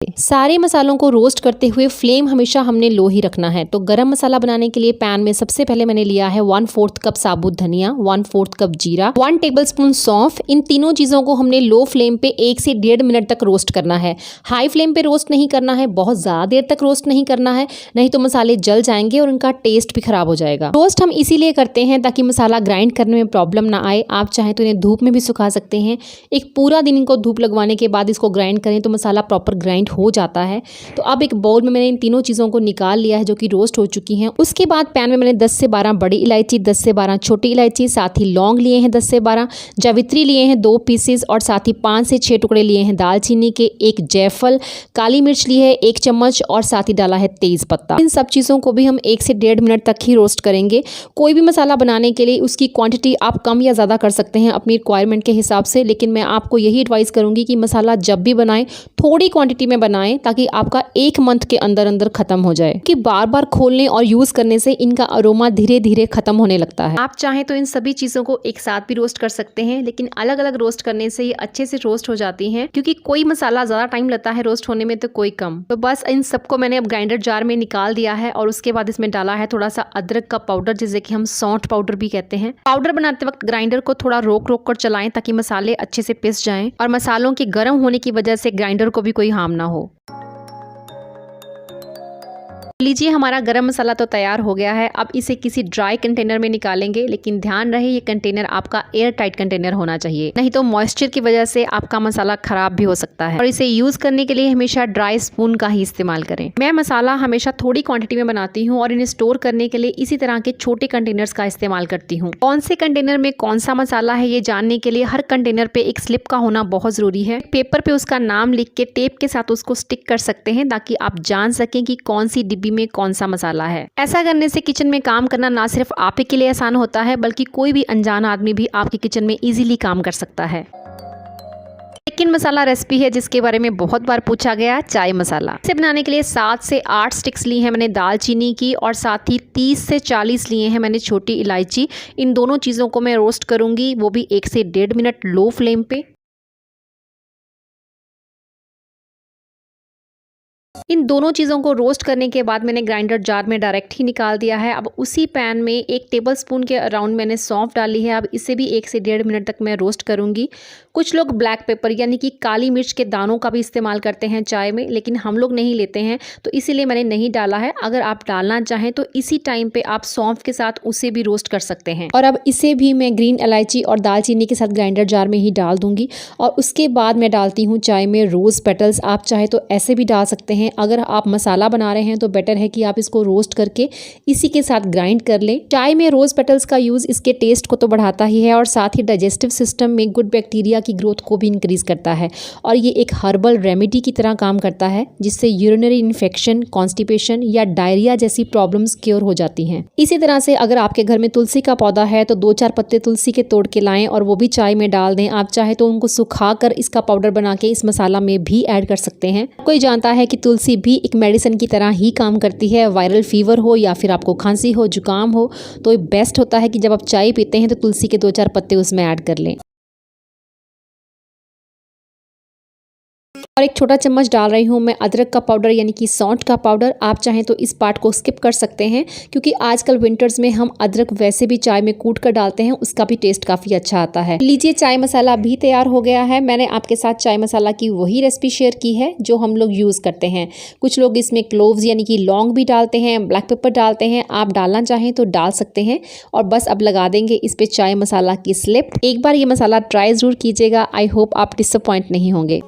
सारे मसालों को रोस्ट करते हुए फ्लेम हमेशा हमने लो ही रखना है। तो गरम मसाला बनाने के लिए पैन में सबसे पहले मैंने लिया है 1/4 कप साबुत धनिया, 1/4 कप जीरा, 1 टेबलस्पून सौंफ। इन तीनों चीज़ों को हमने लो फ्लेम पे 1 से 1.5 मिनट तक रोस्ट करना है। हाई फ्लेम पे रोस्ट नहीं करना है, बहुत ज़्यादा देर तक रोस्ट नहीं करना है, नहीं तो मसाले जल जाएंगे और उनका टेस्ट भी खराब हो जाएगा। रोस्ट हम इसीलिए करते हैं ताकि मसाला ग्राइंड करने में प्रॉब्लम ना आए। आप चाहें तो इन्हें धूप में भी सुखा सकते हैं। एक पूरा दिन इनको धूप लगवाने के बाद इसको ग्राइंड करें तो मसाला प्रॉपर ग्राइंड हो जाता है। तो अब एक बाउल में मैंने इन तीनों चीज़ों को निकाल लिया है जो कि रोस्ट हो चुकी हैं। उसके बाद पैन में मैंने 10 से 12 बड़ी इलायची, 10 से 12 छोटी इलायची, साथ ही लौंग लिए हैं 10 से 12, जावित्री लिए हैं 2 पीसेस और साथ ही 5 से 6 टुकड़े लिए हैं दालचीनी के, एक जायफल, काली मिर्च ली है 1 चम्मच और साथ ही डाला है तेज पत्ता। इन सब चीज़ों को भी हम 1 से 1.5 मिनट तक ही रोस्ट करेंगे। कोई भी मसाला बनाने के लिए उसकी क्वांटिटी आप कम या ज़्यादा कर सकते हैं अपनी रिक्वायरमेंट के हिसाब से, लेकिन मैं आपको यही एडवाइस करूँगी कि मसाला जब भी बनाएं थोड़ी क्वांटिटी में बनाएं ताकि आपका 1 मंथ के अंदर अंदर खत्म हो जाए। कि बार बार खोलने और यूज करने से इनका अरोमा धीरे धीरे खत्म होने लगता है। आप चाहें तो इन सभी चीजों को एक साथ भी रोस्ट कर सकते हैं, लेकिन अलग अलग रोस्ट करने से ये अच्छे से रोस्ट हो जाती हैं, क्योंकि कोई मसाला ज्यादा टाइम लगता है रोस्ट होने में तो कोई कम। तो बस इन सबको मैंने अब ग्राइंडर जार में निकाल दिया है और उसके बाद इसमें डाला है थोड़ा सा अदरक का पाउडर, जिसे कि हम सौंठ पाउडर भी कहते हैं। पाउडर बनाते वक्त ग्राइंडर को थोड़ा रोक रोक कर चलाएं ताकि मसाले अच्छे से पिस जाएं और मसालों के गर्म होने की वजह से ग्राइंडर को भी कोई हार्म ना हो। लीजिए हमारा गरम मसाला तो तैयार हो गया है। अब इसे किसी ड्राई कंटेनर में निकालेंगे, लेकिन ध्यान रहे ये कंटेनर आपका एयर टाइट कंटेनर होना चाहिए, नहीं तो मॉइस्चर की वजह से आपका मसाला खराब भी हो सकता है। और इसे यूज करने के लिए हमेशा ड्राई स्पून का ही इस्तेमाल करें। मैं मसाला हमेशा थोड़ी क्वांटिटी में बनाती हूँ और इन्हें स्टोर करने के लिए इसी तरह के छोटे कंटेनर्स का इस्तेमाल करती हूँ। कौन से कंटेनर में कौन सा मसाला है ये जानने के लिए हर कंटेनर पे एक स्लिप का होना बहुत जरूरी है। पेपर पे उसका नाम लिख के टेप के साथ उसको स्टिक कर सकते हैं ताकि आप जान सकें कि कौन सी डिब्बी में कौन सा मसाला है। ऐसा करने से किचन में काम करना ना सिर्फ आप ही के लिए आसान होता है, बल्कि कोई भी अनजान आदमी भी आपके किचन में इजीली काम कर सकता है। सेकंड मसाला रेसिपी है जिसके बारे में बहुत बार पूछा गया, चाय मसाला। इसे बनाने के लिए 7 से 8 स्टिक्स ली हैं मैंने दालचीनी की और साथ ही 30 से 40 लिए हैं मैंने छोटी इलायची। इन दोनों चीज़ों को मैं रोस्ट करूंगी, वो भी 1 से 1.5 मिनट लो फ्लेम पे। इन दोनों चीज़ों को रोस्ट करने के बाद मैंने ग्राइंडर जार में डायरेक्ट ही निकाल दिया है। अब उसी पैन में 1 टेबलस्पून के अराउंड मैंने सौंफ डाली है। अब इसे भी 1 से 1.5 मिनट तक मैं रोस्ट करूंगी। कुछ लोग ब्लैक पेपर यानी कि काली मिर्च के दानों का भी इस्तेमाल करते हैं चाय में, लेकिन हम लोग नहीं लेते हैं तो इसीलिए मैंने नहीं डाला है। अगर आप डालना चाहें तो इसी टाइम पे आप सौंफ के साथ उसे भी रोस्ट कर सकते हैं। और अब इसे भी मैं ग्रीन इलायची और दालचीनी के साथ ग्राइंडर जार में ही डाल दूंगी। और उसके बाद मैं डालती हूँ चाय में रोज पेटल्स। आप चाहे तो ऐसे भी डाल सकते हैं। अगर आप मसाला बना रहे हैं तो बेटर है कि आप इसको रोस्ट करके इसी के साथ ग्राइंड कर लें। चाय में रोज पेटल्स का यूज इसके टेस्ट को तो बढ़ाता ही है और साथ ही डाइजेस्टिव सिस्टम में गुड बैक्टीरिया की ग्रोथ को भी इंक्रीज करता है। और ये एक हर्बल रेमेडी की तरह काम करता है जिससे यूरिनरी इन्फेक्शन, कॉन्स्टिपेशन या डायरिया जैसी प्रॉब्लम्स क्योर हो जाती हैं। इसी तरह से अगर आपके घर में तुलसी का पौधा है तो 2-4 पत्ते तुलसी के तोड़ के लाएं और वो भी चाय में डाल दें। आप चाहे तो उनको सुखा कर इसका पाउडर बना के इस मसाला में भी ऐड कर सकते हैं। कोई जानता है कि तुलसी भी एक मेडिसिन की तरह ही काम करती है। वायरल फीवर हो या फिर आपको खांसी हो, जुकाम हो, तो बेस्ट होता है कि जब आप चाय पीते हैं तो तुलसी के 2-4 पत्ते उसमें ऐड कर लें। और 1 छोटा चम्मच डाल रही हूँ मैं अदरक का पाउडर यानी कि सौंठ का पाउडर। आप चाहें तो इस पार्ट को स्किप कर सकते हैं, क्योंकि आजकल विंटर्स में हम अदरक वैसे भी चाय में कूट कर डालते हैं, उसका भी टेस्ट काफ़ी अच्छा आता है। लीजिए चाय मसाला भी तैयार हो गया है। मैंने आपके साथ चाय मसाला की वही रेसिपी शेयर की है जो हम लोग यूज़ करते हैं। कुछ लोग इसमें क्लोव्स यानी कि लौंग भी डालते हैं, ब्लैक पेपर डालते हैं। आप डालना चाहें तो डाल सकते हैं। और बस अब लगा देंगे इस पे चाय मसाला की स्लिप। एक बार ये मसाला ट्राई ज़रूर कीजिएगा। आई होप आप डिसअपॉइंट नहीं होंगे।